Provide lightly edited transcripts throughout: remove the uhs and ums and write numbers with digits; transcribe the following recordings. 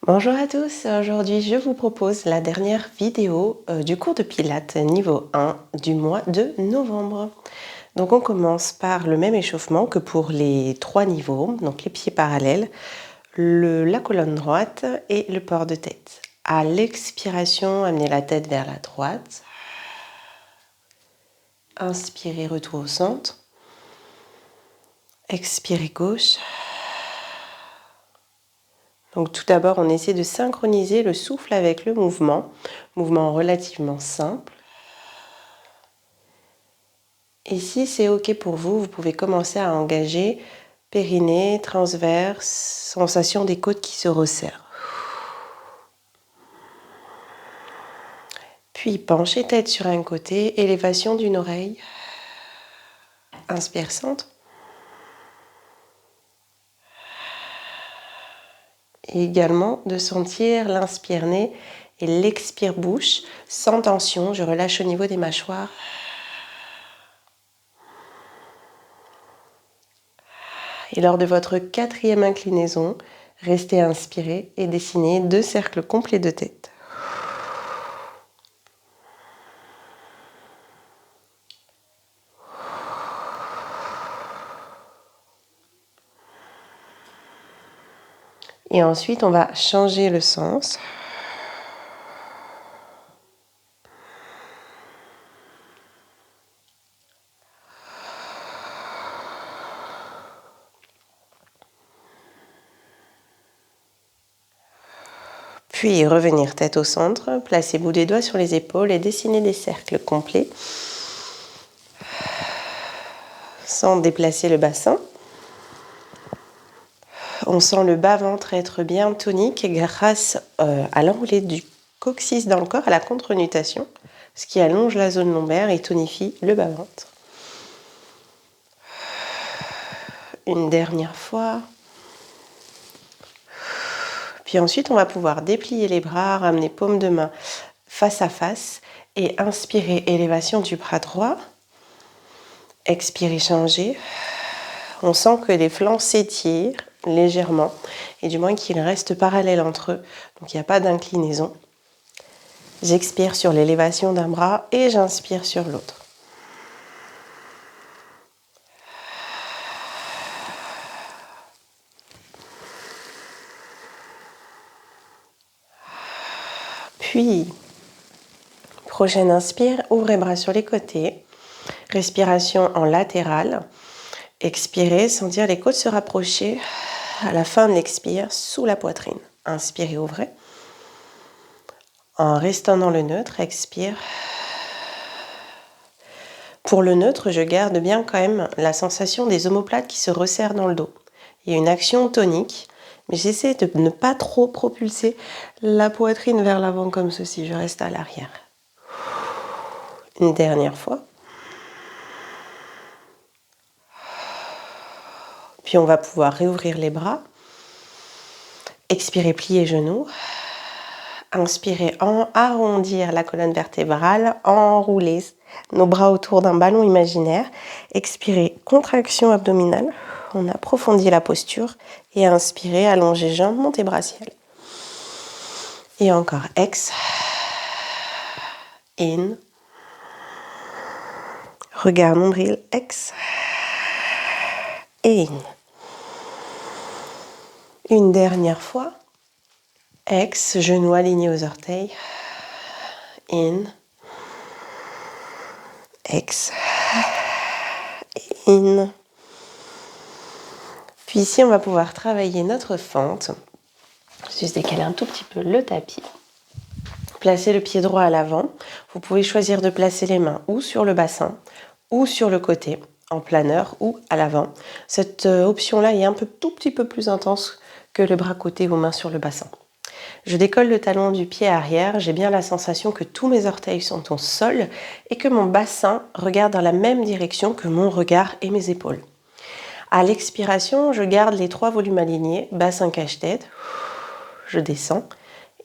Bonjour à tous, aujourd'hui je vous propose la dernière vidéo du cours de Pilates niveau 1 du mois de novembre. Donc on commence par le même échauffement que pour les 3 niveaux, donc les pieds parallèles, la colonne droite et le port de tête. À l'expiration, amenez la tête vers la droite. Inspirez, retour au centre. Expirez gauche. Donc tout d'abord, on essaie de synchroniser le souffle avec le mouvement relativement simple. Et si c'est OK pour vous, vous pouvez commencer à engager périnée, transverse, sensation des côtes qui se resserrent. Puis penchez tête sur un côté, élévation d'une oreille. Inspire centre. Et également de sentir l'inspire nez et l'expire bouche sans tension. Je relâche au niveau des mâchoires. Et lors de votre 4e inclinaison, restez inspiré et dessinez 2 cercles complets de tête. Et ensuite, on va changer le sens. Puis revenir tête au centre, placez bout des doigts sur les épaules et dessinez des cercles complets sans déplacer le bassin. On sent le bas-ventre être bien tonique grâce à l'enroulé du coccyx dans le corps, à la contre-nutation, ce qui allonge la zone lombaire et tonifie le bas-ventre. Une dernière fois. Puis ensuite, on va pouvoir déplier les bras, ramener paume de main face à face et inspirer, élévation du bras droit. Expirez, changez. On sent que les flancs s'étirent légèrement et du moins qu'ils restent parallèles entre eux. Donc il n'y a pas d'inclinaison. J'expire sur l'élévation d'un bras et j'inspire sur l'autre. Puis, prochaine inspire, ouvrez bras sur les côtés. Respiration en latéral. Expirez, sentir les côtes se rapprocher. À la fin de l'expire, sous la poitrine. Inspirez, ouvrez. En restant dans le neutre, expire. Pour le neutre, je garde bien quand même la sensation des omoplates qui se resserrent dans le dos. Il y a une action tonique, mais j'essaie de ne pas trop propulser la poitrine vers l'avant comme ceci. Je reste à l'arrière. Une dernière fois. Puis on va pouvoir réouvrir les bras. Expirez, pliez genoux. Inspirez, arrondir la colonne vertébrale, enrouler nos bras autour d'un ballon imaginaire. Expirez, contraction abdominale. On approfondit la posture. Et inspirez, allongez jambes, montez bras ciel. Et encore, ex. In. Regard nombril, ex. Et in. Une dernière fois. Ex, genoux alignés aux orteils. In. Ex. In. Puis ici, on va pouvoir travailler notre fente. Juste décaler un tout petit peu le tapis. Placez le pied droit à l'avant. Vous pouvez choisir de placer les mains ou sur le bassin ou sur le côté, en planeur ou à l'avant. Cette option-là est tout petit peu plus intense que le bras côté ou main sur le bassin. Je décolle le talon du pied arrière, j'ai bien la sensation que tous mes orteils sont au sol et que mon bassin regarde dans la même direction que mon regard et mes épaules. À l'expiration, je garde les 3 volumes alignés, bassin cache-tête, je descends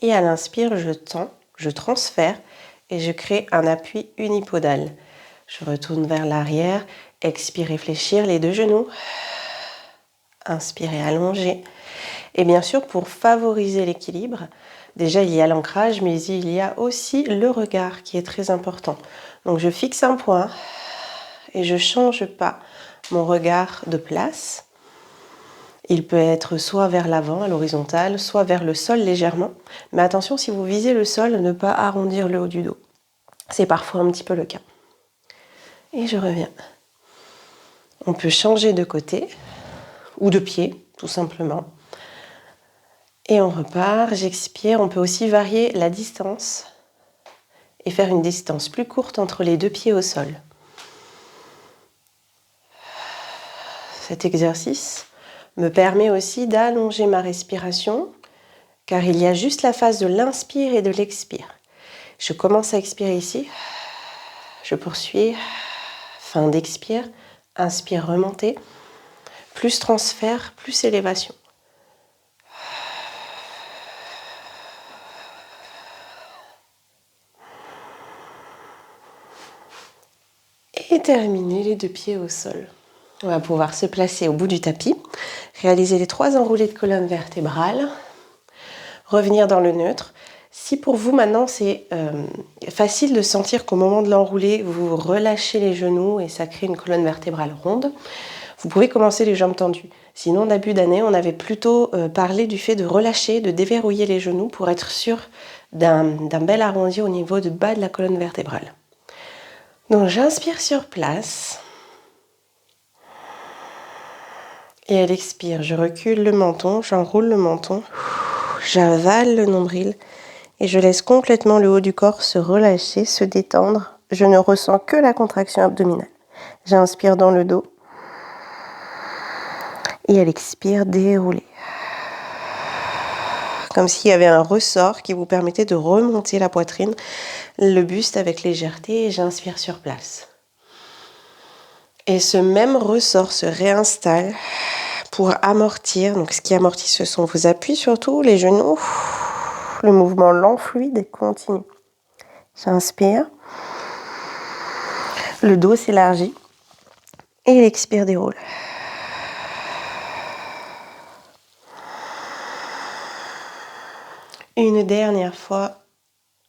et à l'inspire, je tends, je transfère et je crée un appui unipodal. Je retourne vers l'arrière, expire, réfléchir les 2 genoux, inspirez, allonger. Et bien sûr, pour favoriser l'équilibre, déjà il y a l'ancrage, mais il y a aussi le regard qui est très important. Donc je fixe un point et je ne change pas mon regard de place. Il peut être soit vers l'avant, à l'horizontale, soit vers le sol légèrement. Mais attention, si vous visez le sol, ne pas arrondir le haut du dos. C'est parfois un petit peu le cas. Et je reviens. On peut changer de côté ou de pied, tout simplement. Et on repart, j'expire. On peut aussi varier la distance et faire une distance plus courte entre les deux pieds au sol. Cet exercice me permet aussi d'allonger ma respiration, car il y a juste la phase de l'inspire et de l'expire. Je commence à expirer ici, je poursuis, fin d'expire, inspire, remontée, plus transfert, plus élévation. Et terminer les deux pieds au sol. On va pouvoir se placer au bout du tapis, réaliser les 3 enroulés de colonne vertébrale, revenir dans le neutre. Si pour vous maintenant c'est facile de sentir qu'au moment de l'enroulé, vous relâchez les genoux et ça crée une colonne vertébrale ronde, vous pouvez commencer les jambes tendues. Sinon, en début d'année, on avait plutôt parlé du fait de relâcher, de déverrouiller les genoux pour être sûr d'un bel arrondi au niveau du bas de la colonne vertébrale. Donc j'inspire sur place. Et à l'expire, je recule le menton, j'enroule le menton, j'avale le nombril et je laisse complètement le haut du corps se relâcher, se détendre. Je ne ressens que la contraction abdominale. J'inspire dans le dos et à l'expire, dérouler. Comme s'il y avait un ressort qui vous permettait de remonter la poitrine, le buste avec légèreté et j'inspire sur place. Et ce même ressort se réinstalle pour amortir. Donc ce qui amortit, ce sont vos appuis surtout, les genoux. Le mouvement lent, fluide et continu. J'inspire. Le dos s'élargit. Et l'expire déroule. Une dernière fois,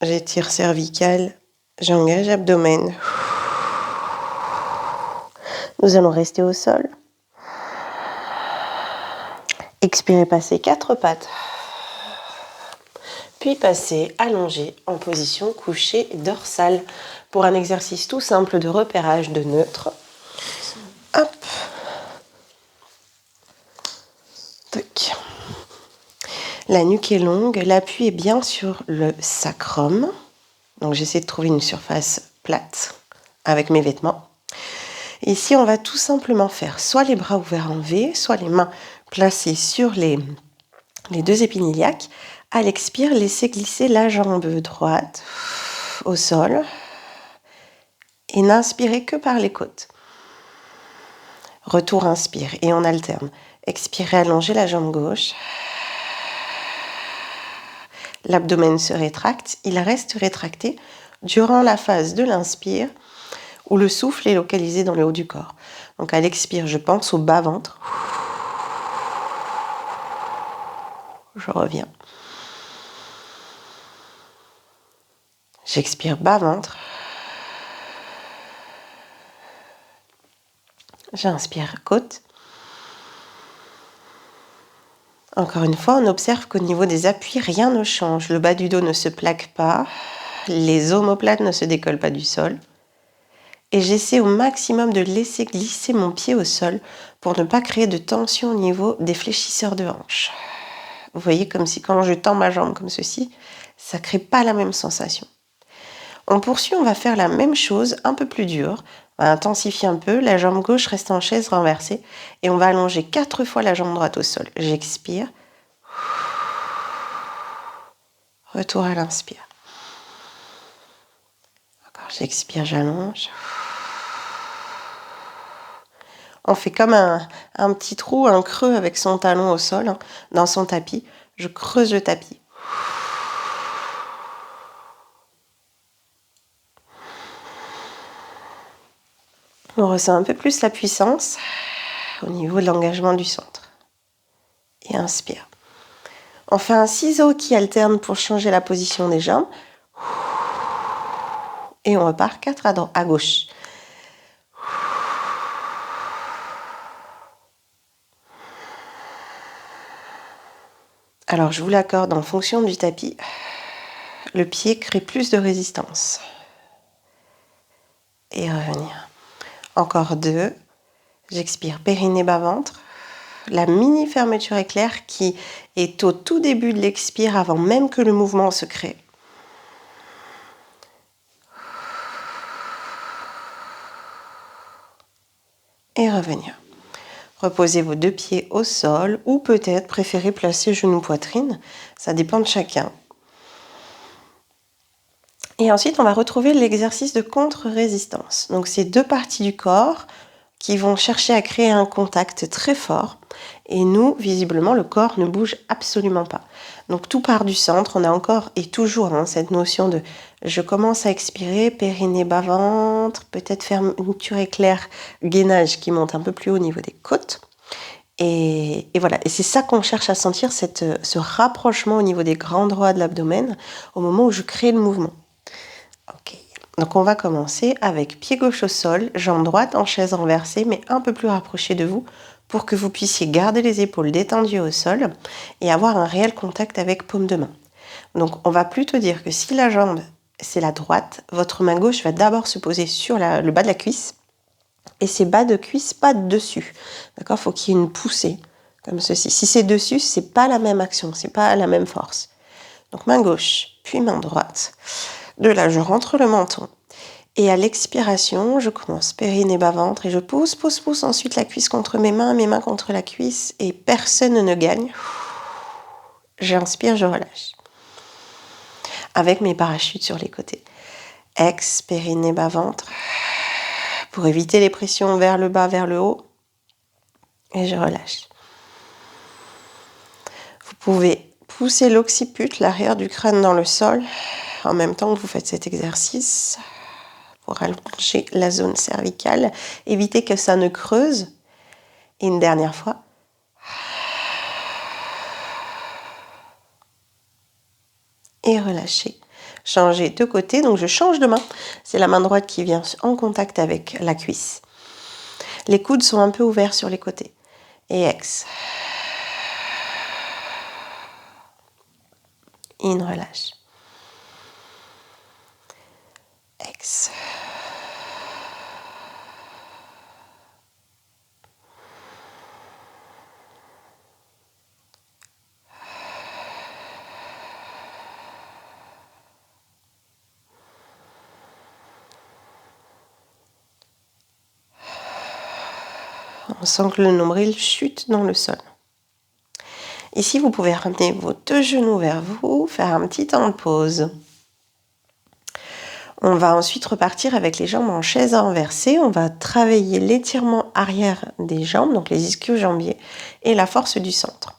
j'étire cervical, j'engage abdomen. Nous allons rester au sol. Expirez, passer 4 pattes. Puis passer allongé en position couchée dorsale pour un exercice tout simple de repérage de neutre. Hop. Tac. La nuque est longue, l'appui est bien sur le sacrum. Donc j'essaie de trouver une surface plate avec mes vêtements. Ici, on va tout simplement faire soit les bras ouverts en V, soit les mains placées sur les 2 épines iliaques. À l'expire, laissez glisser la jambe droite au sol et n'inspirez que par les côtes. Retour, inspire et on alterne. Expirez, allongez la jambe gauche. L'abdomen se rétracte, il reste rétracté durant la phase de l'inspire où le souffle est localisé dans le haut du corps. Donc à l'expire, je pense au bas-ventre. Je reviens. J'expire bas-ventre. J'inspire côte. Encore une fois, on observe qu'au niveau des appuis, rien ne change. Le bas du dos ne se plaque pas. Les omoplates ne se décollent pas du sol. Et j'essaie au maximum de laisser glisser mon pied au sol pour ne pas créer de tension au niveau des fléchisseurs de hanche. Vous voyez, comme si quand je tends ma jambe comme ceci, ça ne crée pas la même sensation. On poursuit, on va faire la même chose, un peu plus dur. On va intensifier un peu, la jambe gauche reste en chaise renversée et on va allonger 4 fois la jambe droite au sol. J'expire. Retour à l'inspire. Encore, j'expire, j'allonge. On fait comme un petit trou, un creux avec son talon au sol, dans son tapis. Je creuse le tapis. On ressent un peu plus la puissance au niveau de l'engagement du centre. Et inspire. On fait un ciseau qui alterne pour changer la position des jambes. Et on repart 4 à gauche. Alors, je vous l'accorde, en fonction du tapis, le pied crée plus de résistance. Et revenir. Encore 2. J'expire, périnée, bas-ventre. La mini fermeture éclair qui est au tout début de l'expire avant même que le mouvement se crée. Et revenir. Reposez vos 2 pieds au sol ou peut-être préférez placer genou poitrine. Ça dépend de chacun. Et ensuite, on va retrouver l'exercice de contre-résistance. Donc, c'est 2 parties du corps qui vont chercher à créer un contact très fort. Et nous, visiblement, le corps ne bouge absolument pas. Donc, tout part du centre. On a encore et toujours cette notion de je commence à expirer, périnée, bas-ventre, peut-être fermeture éclair, gainage qui monte un peu plus haut au niveau des côtes. Et voilà, et c'est ça qu'on cherche à sentir, ce rapprochement au niveau des grands droits de l'abdomen au moment où je crée le mouvement. Ok, donc on va commencer avec pied gauche au sol, jambe droite en chaise renversée, mais un peu plus rapprochée de vous pour que vous puissiez garder les épaules détendues au sol et avoir un réel contact avec paume de main. Donc on va plutôt dire que si la jambe c'est la droite, votre main gauche va d'abord se poser sur le bas de la cuisse. Et ces bas de cuisse, pas dessus. D'accord ? Faut qu'il y ait une poussée, comme ceci. Si c'est dessus, c'est pas la même action, c'est pas la même force. Donc main gauche, puis main droite. De là, je rentre le menton. Et à l'expiration, je commence périnée, bas-ventre et je pousse ensuite la cuisse contre mes mains contre la cuisse et personne ne gagne. J'inspire, je relâche. Avec mes parachutes sur les côtés. Ex, périnée, bas-ventre. Pour éviter les pressions vers le bas, vers le haut. Et je relâche. Vous pouvez pousser l'occiput, l'arrière du crâne dans le sol, en même temps que vous faites cet exercice, pour allonger la zone cervicale. Évitez que ça ne creuse. Et une dernière fois. Et relâchez. Changez de côté, donc je change de main. C'est la main droite qui vient en contact avec la cuisse. Les coudes sont un peu ouverts sur les côtés. Et ex. In, relâche. Ex. On sent que le nombril chute dans le sol. Ici, vous pouvez ramener vos 2 genoux vers vous, faire un petit temps de pause. On va ensuite repartir avec les jambes en chaise renversée. On va travailler l'étirement arrière des jambes, donc les ischio-jambiers, et la force du centre.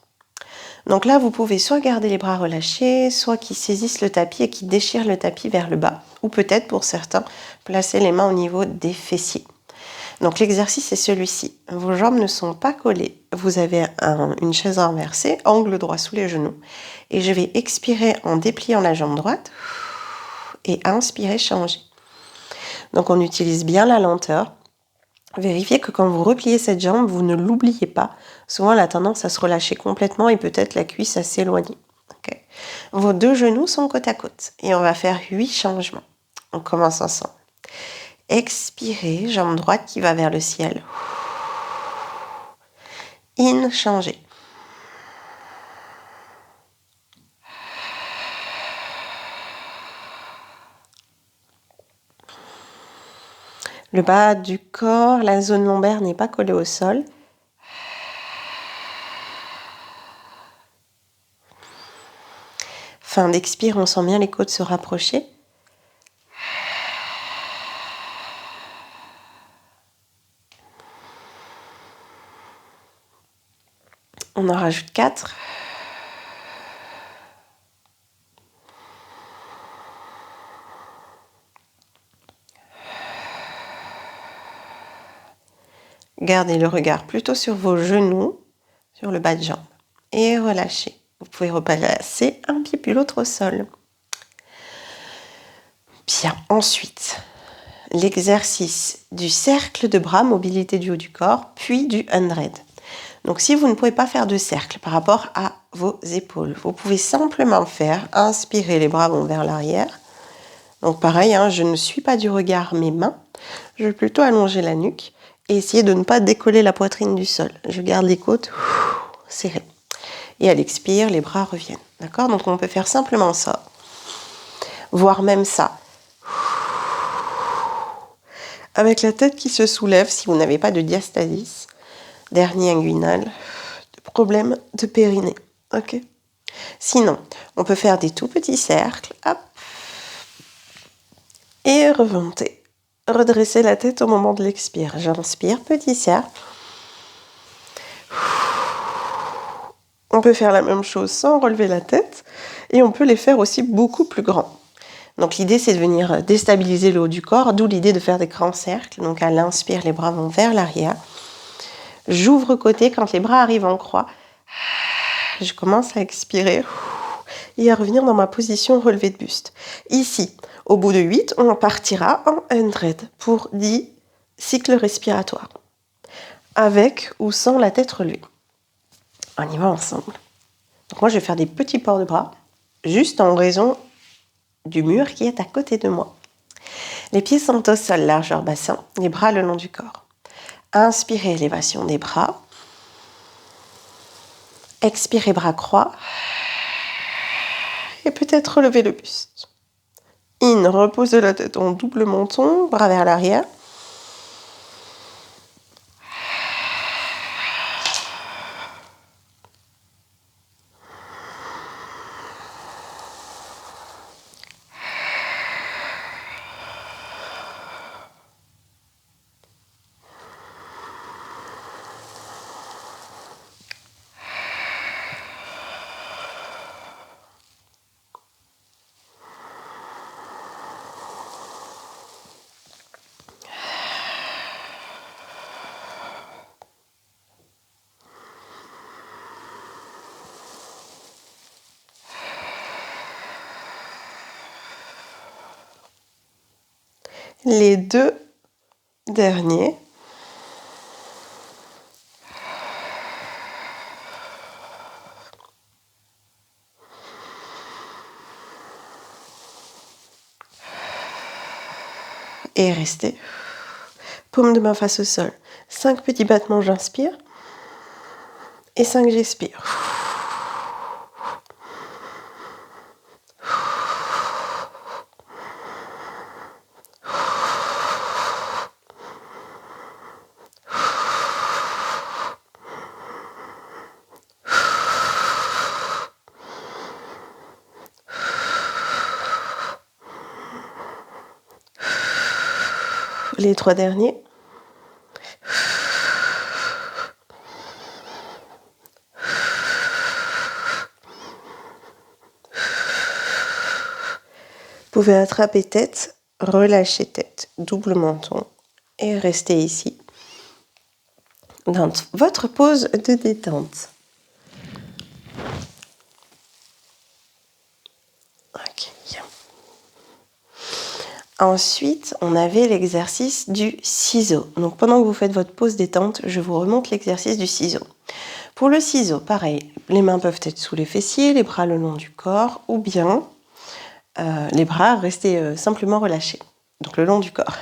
Donc là, vous pouvez soit garder les bras relâchés, soit qu'ils saisissent le tapis et qu'ils déchirent le tapis vers le bas, ou peut-être pour certains, placer les mains au niveau des fessiers. Donc l'exercice est celui-ci. Vos jambes ne sont pas collées. Vous avez une chaise renversée, angle droit sous les genoux. Et je vais expirer en dépliant la jambe droite et inspirer, changer. Donc on utilise bien la lenteur. Vérifiez que quand vous repliez cette jambe, vous ne l'oubliez pas. Souvent, elle a tendance à se relâcher complètement et peut-être la cuisse à s'éloigner. Okay. Vos 2 genoux sont côte à côte et on va faire 8 changements. On commence ensemble. Expirez, jambe droite qui va vers le ciel. In, changez. Le bas du corps, la zone lombaire n'est pas collée au sol. Fin d'expire, on sent bien les côtes se rapprocher. On en rajoute 4. Gardez le regard plutôt sur vos genoux, sur le bas de jambe. Et relâchez. Vous pouvez replacer un pied puis l'autre au sol. Bien, ensuite, l'exercice du cercle de bras, mobilité du haut du corps, puis du 100. Donc si vous ne pouvez pas faire de cercle par rapport à vos épaules, vous pouvez simplement faire, inspirer, les bras vont vers l'arrière. Donc pareil, je ne suis pas du regard mes mains, je vais plutôt allonger la nuque et essayer de ne pas décoller la poitrine du sol. Je garde les côtes serrées. Et à l'expire, les bras reviennent. D'accord? Donc on peut faire simplement ça, voire même ça. Avec la tête qui se soulève si vous n'avez pas de diastasis, dernier inguinal, de problème de périnée. Ok? Sinon, on peut faire des tout petits cercles. Hop. Et remonter. Redresser la tête au moment de l'expire. J'inspire, petit cercle. On peut faire la même chose sans relever la tête. Et on peut les faire aussi beaucoup plus grands. Donc l'idée, c'est de venir déstabiliser le haut du corps, d'où l'idée de faire des grands cercles. Donc à l'inspire, les bras vont vers l'arrière. J'ouvre côté quand les bras arrivent en croix. Je commence à expirer et à revenir dans ma position relevée de buste. Ici, au bout de 8, on partira en 100 pour 10 cycles respiratoires. Avec ou sans la tête relevée. On y va ensemble. Donc moi, je vais faire des petits ports de bras, juste en raison du mur qui est à côté de moi. Les pieds sont au sol, largeur bassin, les bras le long du corps. Inspirez, élévation des bras. Expirez, bras croix. Et peut-être relever le buste. In, reposez la tête en double menton, bras vers l'arrière. Les deux derniers. Et restez. Paume de main face au sol. 5 petits battements, j'inspire. Et 5, j'expire. Les 3 derniers. Vous pouvez attraper tête, relâcher tête, double menton et rester ici dans votre pose de détente. Ok. Ensuite, on avait l'exercice du ciseau. Donc pendant que vous faites votre pause détente, je vous remonte l'exercice du ciseau. Pour le ciseau, pareil, les mains peuvent être sous les fessiers, les bras le long du corps, ou bien les bras rester simplement relâchés, donc le long du corps.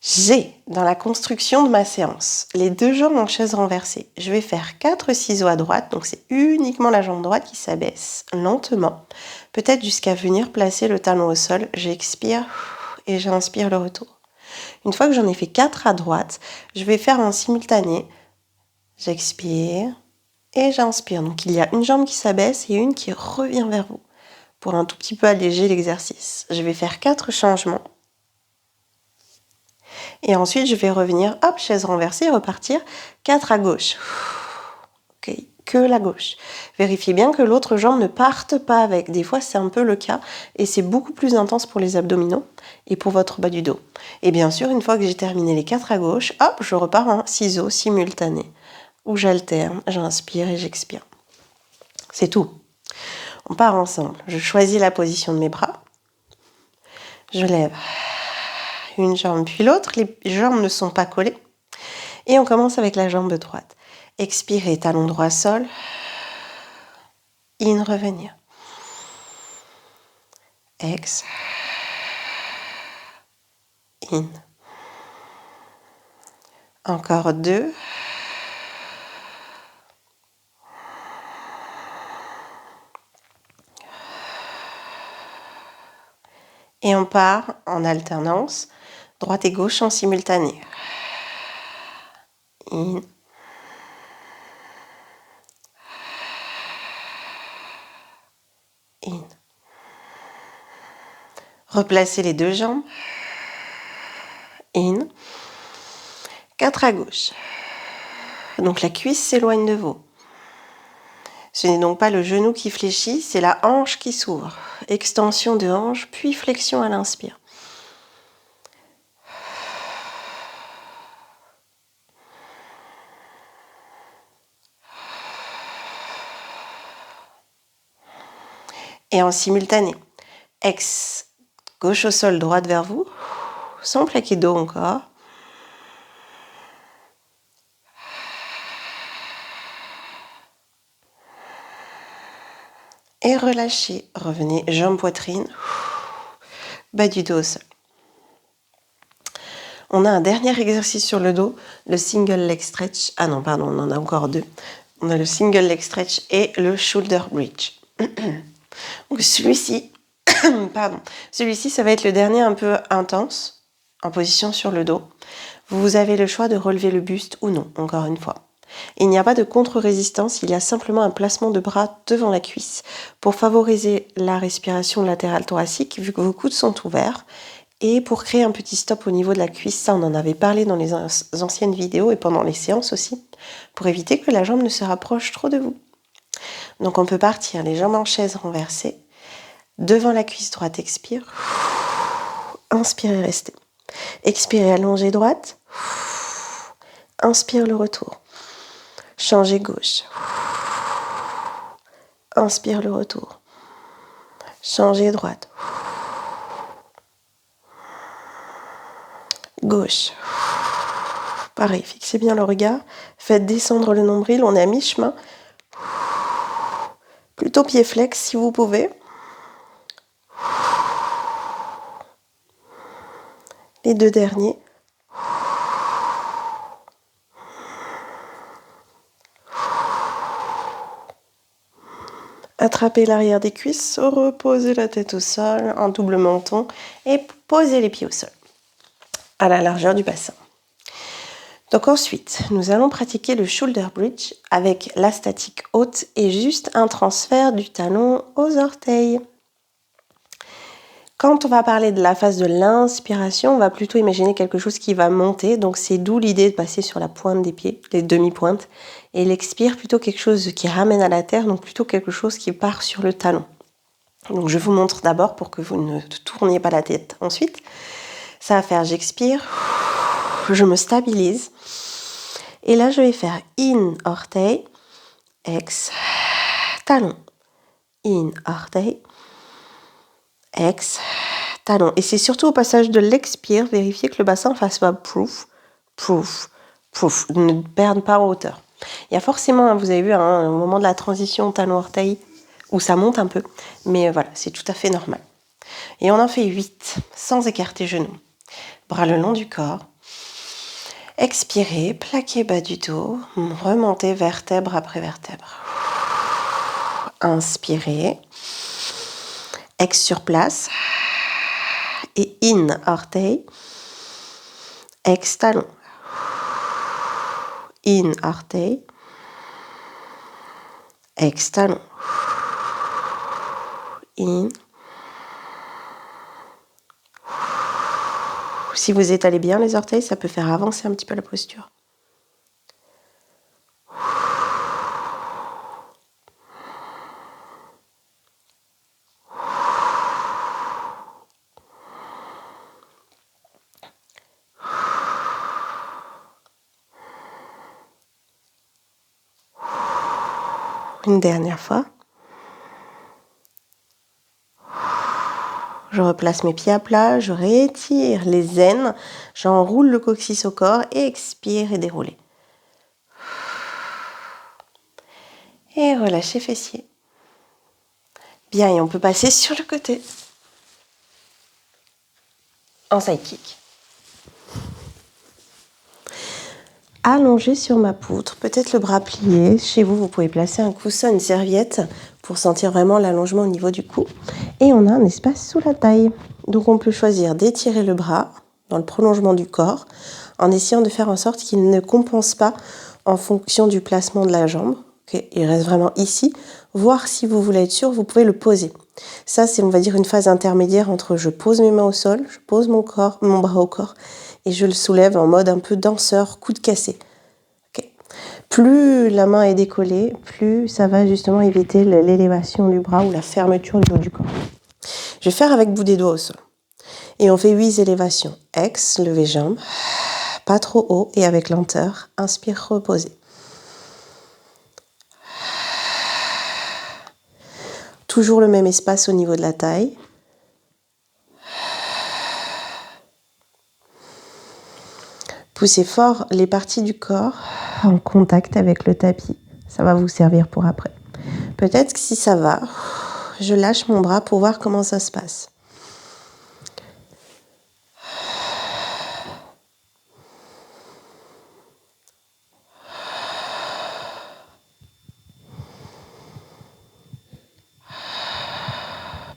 J'ai, dans la construction de ma séance, les 2 jambes en chaise renversée. Je vais faire 4 ciseaux à droite, donc c'est uniquement la jambe droite qui s'abaisse lentement, peut-être jusqu'à venir placer le talon au sol. J'expire et j'inspire le retour. Une fois que j'en ai fait 4 à droite, je vais faire en simultané. J'expire et j'inspire. Donc il y a une jambe qui s'abaisse et une qui revient vers vous pour un tout petit peu alléger l'exercice. Je vais faire 4 changements. Et ensuite, je vais revenir, hop, chaise renversée, repartir 4 à gauche. Ok, que la gauche. Vérifiez bien que l'autre jambe ne parte pas avec. Des fois, c'est un peu le cas et c'est beaucoup plus intense pour les abdominaux et pour votre bas du dos. Et bien sûr, une fois que j'ai terminé les 4 à gauche, hop, je repars en ciseaux simultanés où j'alterne, j'inspire et j'expire. C'est tout. On part ensemble. Je choisis la position de mes bras. Je lève une jambe puis l'autre. Les jambes ne sont pas collées. Et on commence avec la jambe droite. Expirez, talon droit sol. In, revenir. Ex. In. Encore 2. Et on part en alternance, droite et gauche en simultané. In. In. Replacez les 2 jambes. In. 4 à gauche. Donc la cuisse s'éloigne de vous. Ce n'est donc pas le genou qui fléchit, c'est la hanche qui s'ouvre. Extension de hanche, puis flexion à l'inspire. Et en simultané, ex, gauche au sol, droite vers vous, sans plaquer dos encore. Et relâchez, revenez, jambe poitrine, bas du dos au sol. On a un dernier exercice sur le dos, le single leg stretch. Ah non, pardon, on en a encore 2. On a le single leg stretch et le shoulder bridge. Donc celui-ci, ça va être le dernier un peu intense, en position sur le dos. Vous avez le choix de relever le buste ou non, encore une fois. Il n'y a pas de contre-résistance, il y a simplement un placement de bras devant la cuisse pour favoriser la respiration latérale thoracique vu que vos coudes sont ouverts et pour créer un petit stop au niveau de la cuisse. Ça, on en avait parlé dans les anciennes vidéos et pendant les séances aussi, pour éviter que la jambe ne se rapproche trop de vous. Donc on peut partir les jambes en chaise renversées, devant la cuisse droite, expire, inspirez, restez. Expirez, allongez droite, inspire le retour. Changez gauche. Inspire le retour. Changez droite. Gauche. Pareil, fixez bien le regard. Faites descendre le nombril, on est à mi-chemin. Plutôt pied flex si vous pouvez. Les 2 derniers. Attrapez l'arrière des cuisses, reposez la tête au sol, un double menton et posez les pieds au sol, à la largeur du bassin. Donc ensuite, nous allons pratiquer le shoulder bridge avec la statique haute et juste un transfert du talon aux orteils. Quand on va parler de la phase de l'inspiration, on va plutôt imaginer quelque chose qui va monter. Donc c'est d'où l'idée de passer sur la pointe des pieds, les demi-pointes. Et l'expire, plutôt quelque chose qui ramène à la terre, donc plutôt quelque chose qui part sur le talon. Donc je vous montre d'abord pour que vous ne tourniez pas la tête. Ensuite, ça va faire j'expire, je me stabilise. Et là, je vais faire in, orteil, ex, talon. In, orteil, ex, talon. Et c'est surtout au passage de l'expire, vérifier que le bassin ne fasse pas proof. Ne perde pas en hauteur. Il y a forcément, vous avez vu, un moment de la transition talon-orteil où ça monte un peu. Mais voilà, c'est tout à fait normal. Et on en fait 8, sans écarter genoux. Bras le long du corps. Expirez, plaquez bas du dos. Remontez vertèbre après vertèbre. Inspirez. Ex sur place. Et in, orteil. Ex, talon. In, orteil. Ex, talon. In. Si vous étalez bien les orteils, ça peut faire avancer un petit peu la posture. Une dernière fois. Je replace mes pieds à plat, je réétire les aines, j'enroule le coccyx au corps et expire et déroulez. Et relâchez fessiers. Bien, et on peut passer sur le côté. En side kick. Allongé sur ma poutre, peut-être le bras plié. Chez vous, vous pouvez placer un coussin, une serviette pour sentir vraiment l'allongement au niveau du cou. Et on a un espace sous la taille. Donc on peut choisir d'étirer le bras dans le prolongement du corps en essayant de faire en sorte qu'il ne compense pas en fonction du placement de la jambe. Okay, il reste vraiment ici. Voir si vous voulez être sûr, vous pouvez le poser. Ça, c'est, on va dire, une phase intermédiaire entre je pose mes mains au sol, je pose mon bras au corps et je le soulève en mode un peu danseur, coude cassé. Okay. Plus la main est décollée, plus ça va justement éviter l'élévation du bras ou la fermeture du haut du corps. Je vais faire avec bout des doigts au sol. Et on fait 8 élévations. Ex, lever jambes, pas trop haut et avec lenteur. Inspire, reposer. Toujours le même espace au niveau de la taille. Poussez fort les parties du corps en contact avec le tapis. Ça va vous servir pour après. Peut-être que si ça va, je lâche mon bras pour voir comment ça se passe.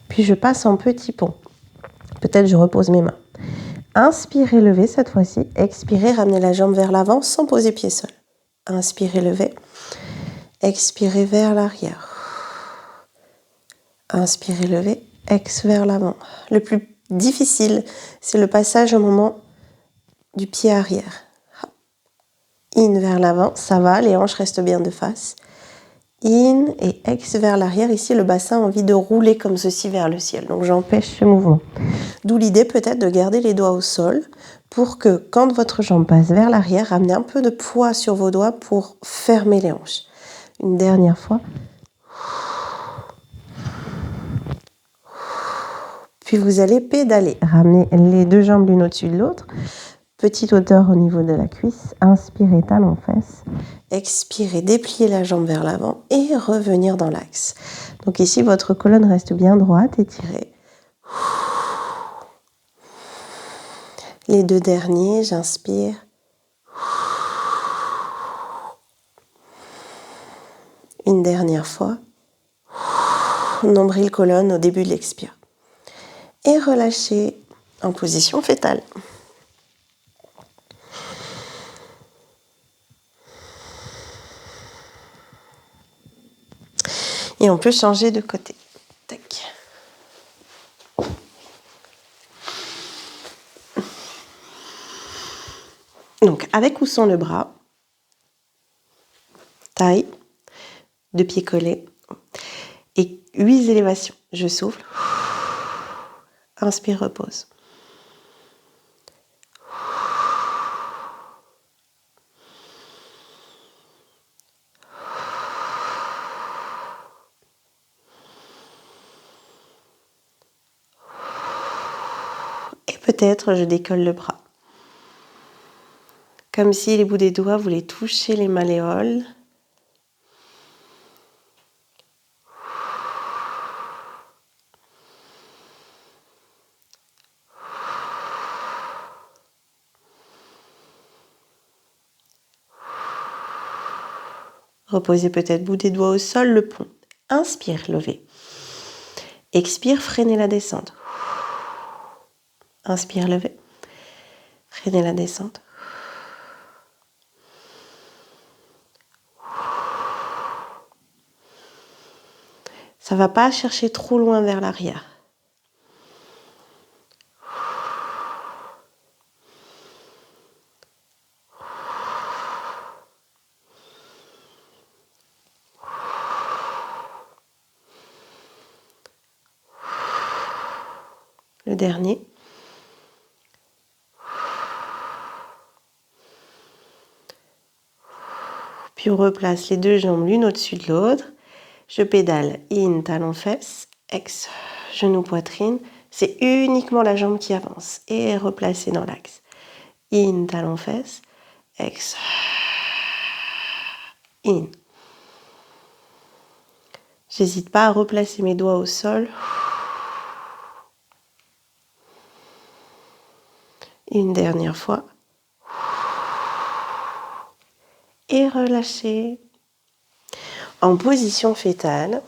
Puis je passe en petit pont. Peut-être je repose mes mains. Inspirez, levez cette fois-ci. Expirez, ramenez la jambe vers l'avant sans poser pied sol. Inspirez, levez. Expirez vers l'arrière. Inspirez, levez. Ex vers l'avant. Le plus difficile, c'est le passage au moment du pied arrière. In vers l'avant, ça va, les hanches restent bien de face. In et ex vers l'arrière. Ici, le bassin a envie de rouler comme ceci vers le ciel. Donc, j'empêche ce mouvement. D'où l'idée peut-être de garder les doigts au sol pour que quand votre jambe passe vers l'arrière, ramenez un peu de poids sur vos doigts pour fermer les hanches. Une dernière fois. Puis vous allez pédaler. Ramenez les deux jambes l'une au-dessus de l'autre. Petite hauteur au niveau de la cuisse. Inspirez, talon-fesse. Expirez, dépliez la jambe vers l'avant et revenir dans l'axe. Donc ici, votre colonne reste bien droite, étirée. Les deux derniers, j'inspire. Une dernière fois. Nombril, colonne au début de l'expire. Et relâchez en position fétale. Et on peut changer de côté. Tac. Donc, avec ou sans le bras, taille, deux pieds collés, et 8 élévations. Je souffle. Inspire, repose. Et peut-être je décolle le bras. Comme si les bouts des doigts voulaient toucher les malléoles. Reposez peut-être bout des doigts au sol, le pont. Inspire, levez. Expire, freinez la descente. Inspire, levez. Freinez la descente. Ça ne va pas chercher trop loin vers l'arrière. Le dernier. Puis on replace les deux jambes l'une au-dessus de l'autre. Je pédale in, talon, fesse, ex, genou, poitrine. C'est uniquement la jambe qui avance. Et replacer dans l'axe. In, talon fesse. Ex. In. J'hésite pas à replacer mes doigts au sol. Une dernière fois. Et relâcher. En position fétale.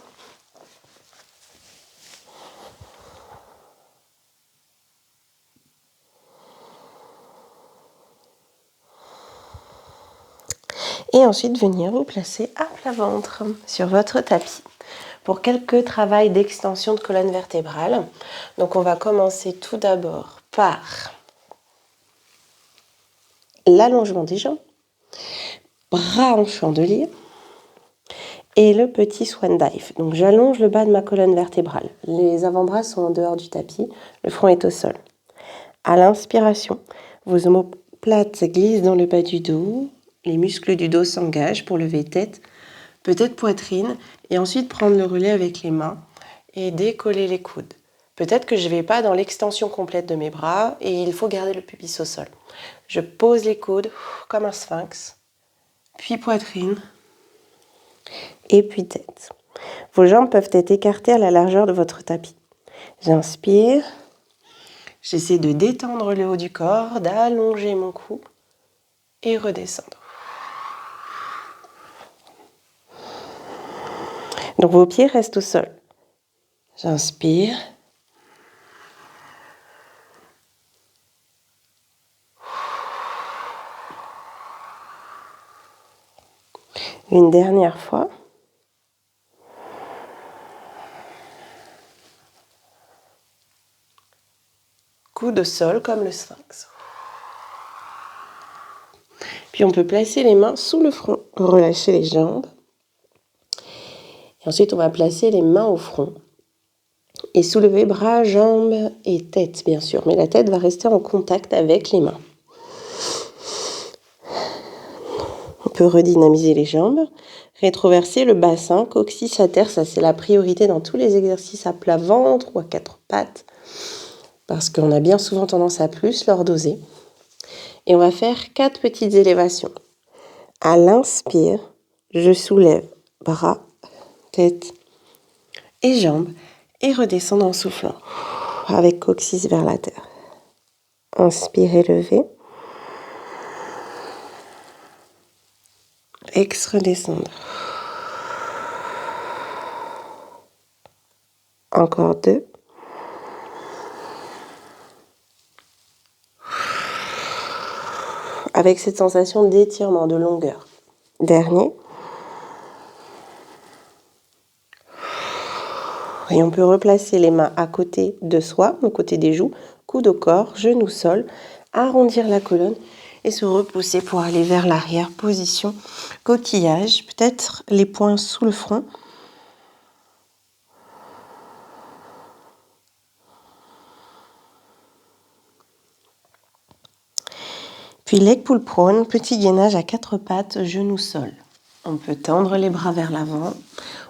Et ensuite venir vous placer à plat ventre sur votre tapis pour quelques travaux d'extension de colonne vertébrale. Donc on va commencer tout d'abord par l'allongement des jambes, bras en chandelier et le petit swan dive. Donc j'allonge le bas de ma colonne vertébrale. Les avant-bras sont en dehors du tapis, le front est au sol. À l'inspiration, vos omoplates glissent dans le bas du dos, les muscles du dos s'engagent pour lever tête, peut-être poitrine, et ensuite prendre le relais avec les mains et décoller les coudes. Peut-être que je ne vais pas dans l'extension complète de mes bras et il faut garder le pubis au sol. Je pose les coudes comme un sphinx, puis poitrine, et puis tête. Vos jambes peuvent être écartées à la largeur de votre tapis. J'inspire, j'essaie de détendre le haut du corps, d'allonger mon cou et redescendre. Donc vos pieds restent au sol. J'inspire. Une dernière fois. Coude au sol comme le sphinx. Puis on peut placer les mains sous le front, relâcher les jambes. Et ensuite on va placer les mains au front. Et soulever bras, jambes et tête bien sûr. Mais la tête va rester en contact avec les mains. On peut redynamiser les jambes. Rétroverser le bassin, coccyx à terre. Ça c'est la priorité dans tous les exercices à plat ventre ou à quatre pattes. Parce qu'on a bien souvent tendance à plus lordoser. Et on va faire 4 petites élévations. À l'inspire, je soulève bras, tête et jambes et redescends en soufflant avec coccyx vers la terre. Inspire et lever. Ex, redescendre. Encore 2. Avec cette sensation d'étirement, de longueur. Dernier. Et on peut replacer les mains à côté de soi, au côté des joues, coude au corps, genou sol, arrondir la colonne et se repousser pour aller vers l'arrière, position coquillage, peut-être les poings sous le front. Puis leg pull prone, petit gainage à 4 pattes, genou sol. On peut tendre les bras vers l'avant.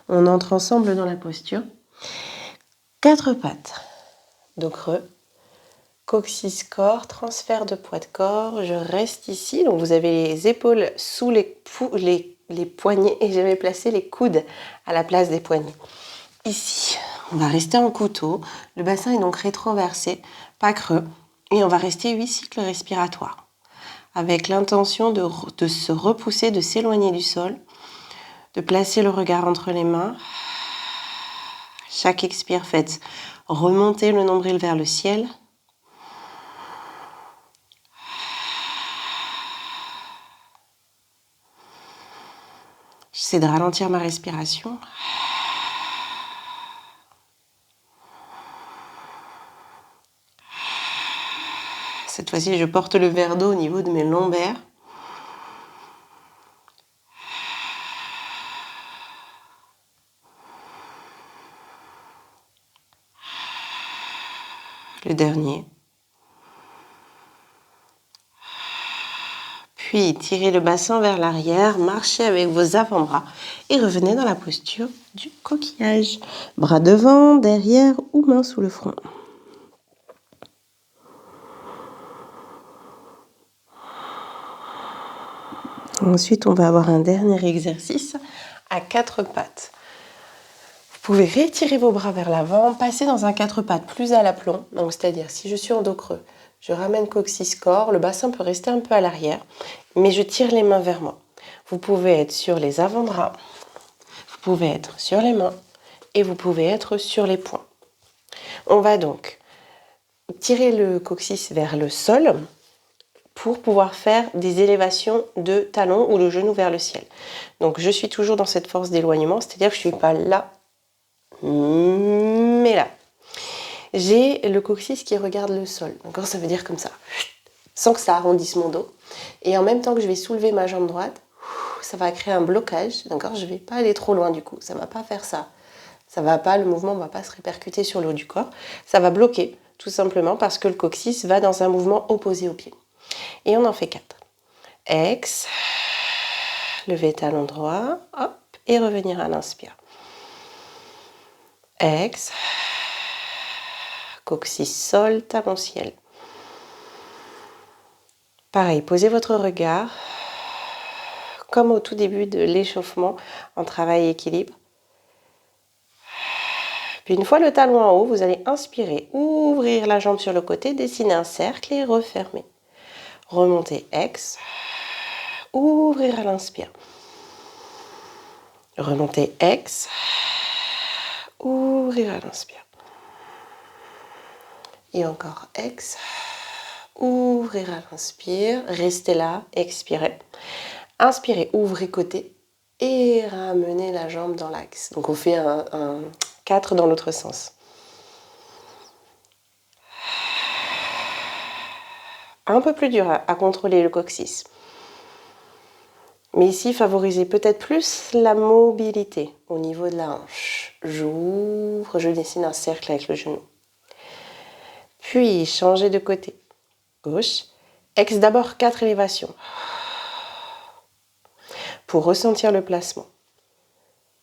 On entre ensemble dans la posture. 4 pattes. Dos creux. Coccyx corps, transfert de poids de corps. Je reste ici. Donc vous avez les épaules sous les poignets et je vais placer les coudes à la place des poignets. Ici, on va rester en couteau. Le bassin est donc rétroversé, pas creux. Et on va rester 8 cycles respiratoires. Avec l'intention de se repousser, de s'éloigner du sol, de placer le regard entre les mains. Chaque expire, faites remonter le nombril vers le ciel. J'essaie de ralentir ma respiration. Cette fois-ci, je porte le verre d'eau au niveau de mes lombaires. Le dernier. Puis, tirez le bassin vers l'arrière, marchez avec vos avant-bras et revenez dans la posture du coquillage. Bras devant, derrière ou main sous le front. Ensuite, on va avoir un dernier exercice à 4 pattes. Vous pouvez rétirer vos bras vers l'avant, passer dans un 4 pattes plus à l'aplomb. Donc, c'est-à-dire, si je suis en dos creux, je ramène coccyx-corps, le bassin peut rester un peu à l'arrière, mais je tire les mains vers moi. Vous pouvez être sur les avant-bras, vous pouvez être sur les mains et vous pouvez être sur les poings. On va donc tirer le coccyx vers le sol pour pouvoir faire des élévations de talons ou de genoux vers le ciel. Donc je suis toujours dans cette force d'éloignement, c'est-à-dire que je ne suis pas là, mais là. J'ai le coccyx qui regarde le sol, d'accord? Ça veut dire comme ça, sans que ça arrondisse mon dos. Et en même temps que je vais soulever ma jambe droite, ça va créer un blocage, d'accord? Je ne vais pas aller trop loin du coup, ça ne va pas faire ça. Ça va pas, le mouvement ne va pas se répercuter sur le haut du corps. Ça va bloquer, tout simplement parce que le coccyx va dans un mouvement opposé au pied. Et on en fait 4. Ex, lever talon droit, hop, et revenir à l'inspire. Ex, coccyx sol, talon ciel. Pareil, posez votre regard, comme au tout début de l'échauffement, en travail équilibre. Puis une fois le talon en haut, vous allez inspirer, ouvrir la jambe sur le côté, dessiner un cercle et refermer. Remonter ex, ouvrir à l'inspire. Remonter ex, ouvrir à l'inspire. Et encore ex, ouvrir à l'inspire. Restez là, expirez. Inspirez, ouvrez côté et ramenez la jambe dans l'axe. Donc on fait un 4 dans l'autre sens. Un peu plus dur à contrôler le coccyx. Mais ici, favorisez peut-être plus la mobilité au niveau de la hanche. J'ouvre, je dessine un cercle avec le genou. Puis, changez de côté. Gauche. Ex d'abord 4 élévations. Pour ressentir le placement.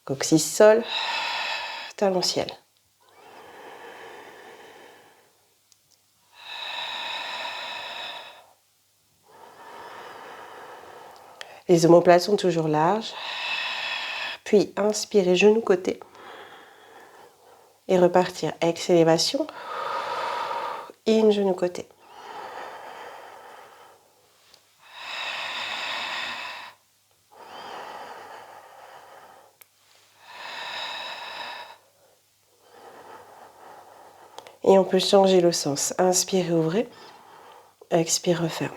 Coccyx sol, talon ciel. Les omoplates sont toujours larges. Puis, inspirez, genou côté. Et repartir. Ex élévation. In, genou côté. Et on peut changer le sens. Inspire, ouvrez. Expire, referme.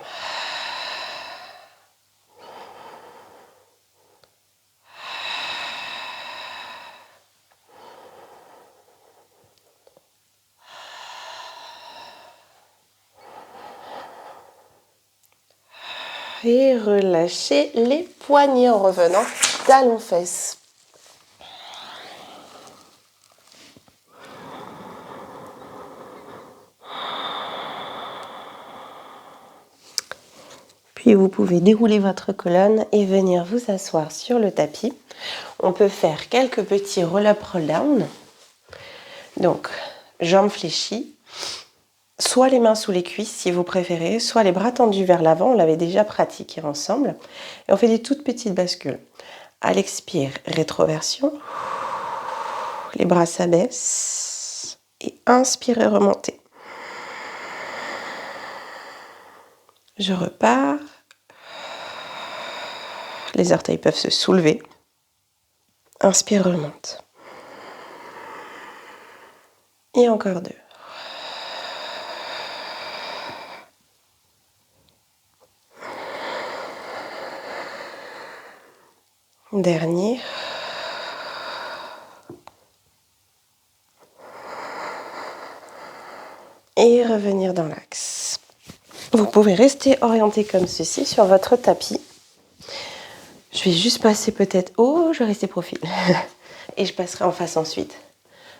Et relâchez les poignets en revenant, talons-fesses. Puis vous pouvez dérouler votre colonne et venir vous asseoir sur le tapis. On peut faire quelques petits roll-up, roll-down. Donc, jambes fléchies, soit les mains sous les cuisses si vous préférez, soit les bras tendus vers l'avant, on l'avait déjà pratiqué ensemble. Et on fait des toutes petites bascules. À l'expire, rétroversion. Les bras s'abaissent. Et inspirez, remontez. Je repars. Les orteils peuvent se soulever. Inspire, remonte. Et encore 2. Dernier. Et revenir dans l'axe. Vous pouvez rester orienté comme ceci sur votre tapis. Je vais juste passer peut-être... Oh, je vais rester profil. Et je passerai en face ensuite.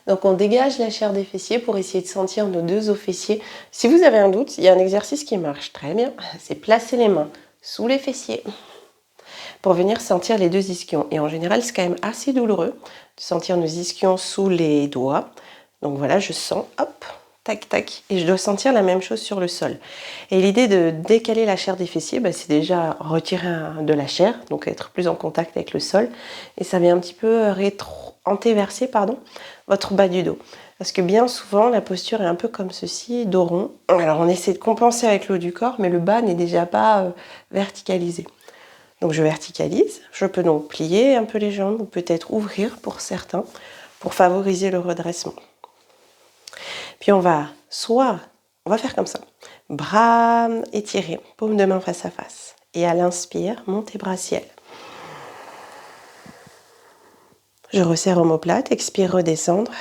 Donc on dégage la chair des fessiers pour essayer de sentir nos 2 os fessiers. Si vous avez un doute, il y a un exercice qui marche très bien. C'est placer les mains sous les fessiers pour venir sentir les 2 ischions. Et en général, c'est quand même assez douloureux de sentir nos ischions sous les doigts. Donc voilà, je sens, hop, tac, tac, et je dois sentir la même chose sur le sol. Et l'idée de décaler la chair des fessiers, c'est déjà retirer de la chair, donc être plus en contact avec le sol, et ça vient un petit peu antéverser votre bas du dos. Parce que bien souvent, la posture est un peu comme ceci, dos rond. Alors on essaie de compenser avec le haut du corps, mais le bas n'est déjà pas verticalisé. Donc je verticalise, je peux donc plier un peu les jambes, ou peut-être ouvrir pour certains, pour favoriser le redressement. Puis on va faire comme ça. Bras étirés, paume de main face à face. Et à l'inspire, montez bras ciel. Je resserre omoplate, expire, redescendre.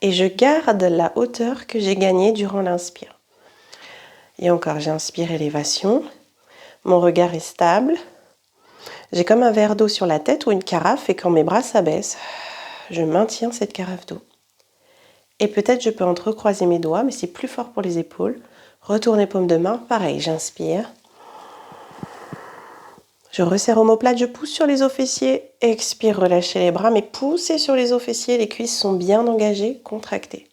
Et je garde la hauteur que j'ai gagnée durant l'inspire. Et encore, j'inspire, élévation. Mon regard est stable. J'ai comme un verre d'eau sur la tête ou une carafe, et quand mes bras s'abaissent, je maintiens cette carafe d'eau. Et peut-être je peux entrecroiser mes doigts, mais c'est plus fort pour les épaules. Retourner paume de main, pareil, j'inspire. Je resserre omoplate, je pousse sur les os fessiers. Expire, relâchez les bras, mais poussez sur les os fessiers, les cuisses sont bien engagées, contractées.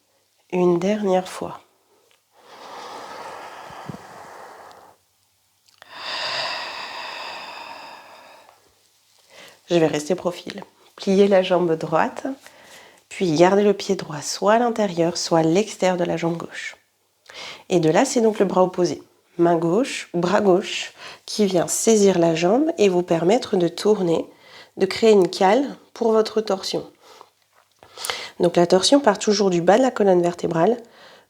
Une dernière fois. Je vais rester profil. Plier la jambe droite, puis garder le pied droit soit à l'intérieur, soit à l'extérieur de la jambe gauche. Et de là, c'est donc le bras opposé. Main gauche, bras gauche, qui vient saisir la jambe et vous permettre de tourner, de créer une cale pour votre torsion. Donc la torsion part toujours du bas de la colonne vertébrale,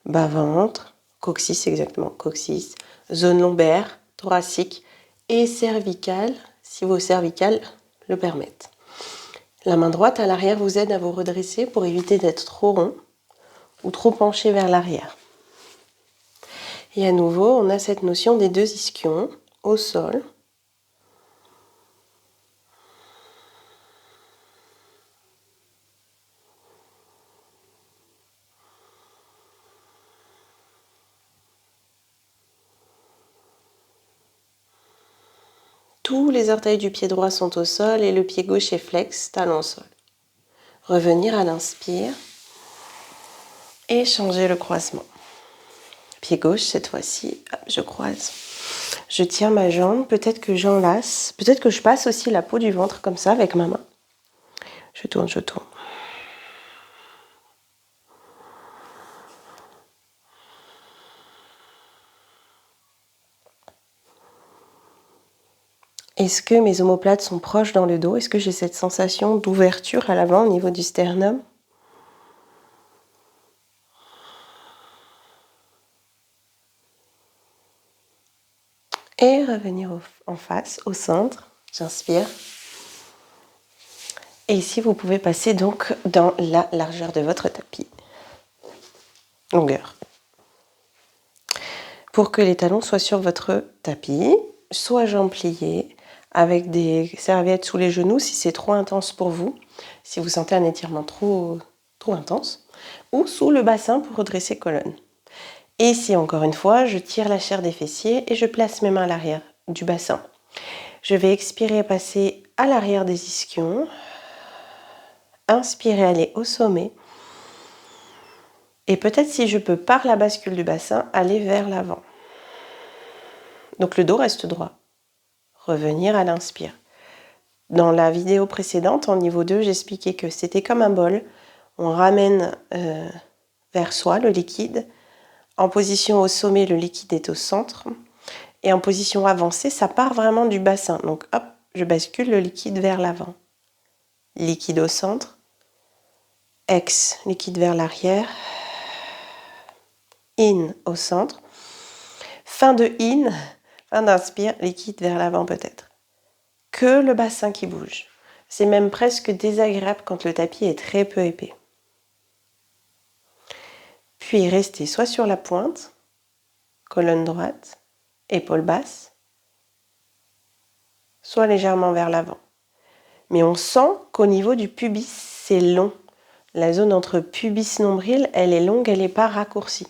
bas-ventre, coccyx exactement, coccyx, zone lombaire, thoracique et cervicale, si vos cervicales le permettent. La main droite à l'arrière vous aide à vous redresser pour éviter d'être trop rond ou trop penché vers l'arrière. Et à nouveau, on a cette notion des deux ischions au sol. Tous les orteils du pied droit sont au sol et le pied gauche est flex, talon au sol. Revenir à l'inspire et changer le croisement. Pied gauche, cette fois-ci, je croise. Je tiens ma jambe, peut-être que j'enlace, peut-être que je passe aussi la peau du ventre comme ça avec ma main. Je tourne, je tourne. Est-ce que mes omoplates sont proches dans le dos? Est-ce que j'ai cette sensation d'ouverture à l'avant au niveau du sternum? Et revenir en face, au centre. J'inspire. Et ici, vous pouvez passer donc dans la largeur de votre tapis. Longueur. Pour que les talons soient sur votre tapis, soit jambes pliées, avec des serviettes sous les genoux si c'est trop intense pour vous, si vous sentez un étirement trop intense, ou sous le bassin pour redresser colonne. Et ici, encore une fois, je tire la chair des fessiers et je place mes mains à l'arrière du bassin. Je vais expirer, passer à l'arrière des ischions. Inspirer, aller au sommet. Et peut-être si je peux, par la bascule du bassin, aller vers l'avant. Donc le dos reste droit. Revenir à l'inspire. Dans la vidéo précédente, en niveau 2, j'expliquais que c'était comme un bol. On ramène vers soi le liquide. En position au sommet, le liquide est au centre. Et en position avancée, ça part vraiment du bassin. Donc hop, je bascule le liquide vers l'avant. Liquide au centre. Ex, liquide vers l'arrière. In au centre. Fin de in, fin d'inspire, liquide vers l'avant peut-être. Que le bassin qui bouge. C'est même presque désagréable quand le tapis est très peu épais. Puis restez soit sur la pointe, colonne droite, épaule basse, soit légèrement vers l'avant. Mais on sent qu'au niveau du pubis, c'est long. La zone entre pubis-nombril, elle est longue, elle n'est pas raccourcie.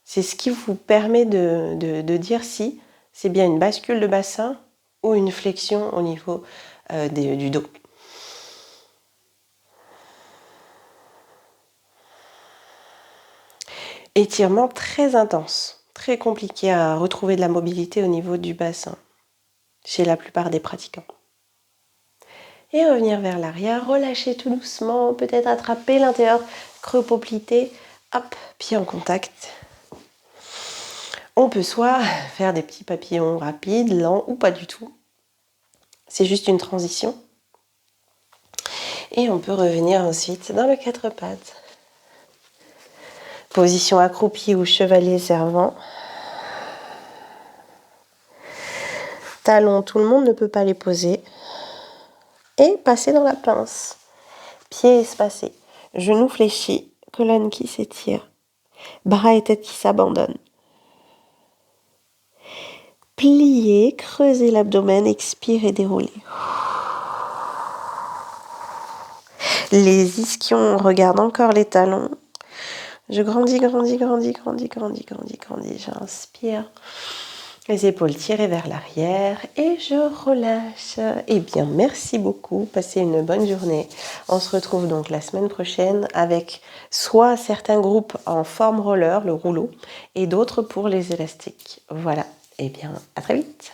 C'est ce qui vous permet de dire si c'est bien une bascule de bassin ou une flexion au niveau du dos. Étirement très intense, très compliqué à retrouver de la mobilité au niveau du bassin chez la plupart des pratiquants. Et revenir vers l'arrière, relâcher tout doucement, peut-être attraper l'intérieur, creux poplité, hop, pied en contact. On peut soit faire des petits papillons rapides, lents ou pas du tout. C'est juste une transition. Et on peut revenir ensuite dans le quatre pattes. Position accroupie ou chevalier servant. Talons, tout le monde ne peut pas les poser. Et passer dans la pince. Pieds espacés. Genoux fléchis. Colonne qui s'étire. Bras et tête qui s'abandonnent. Plier, creuser l'abdomen, expirer, dérouler. Les ischions regardent encore les talons. Je grandis. J'inspire. Les épaules tirées vers l'arrière et je relâche. Eh bien, merci beaucoup. Passez une bonne journée. On se retrouve donc la semaine prochaine avec soit certains groupes en forme roller, le rouleau, et d'autres pour les élastiques. Voilà. Eh bien, à très vite.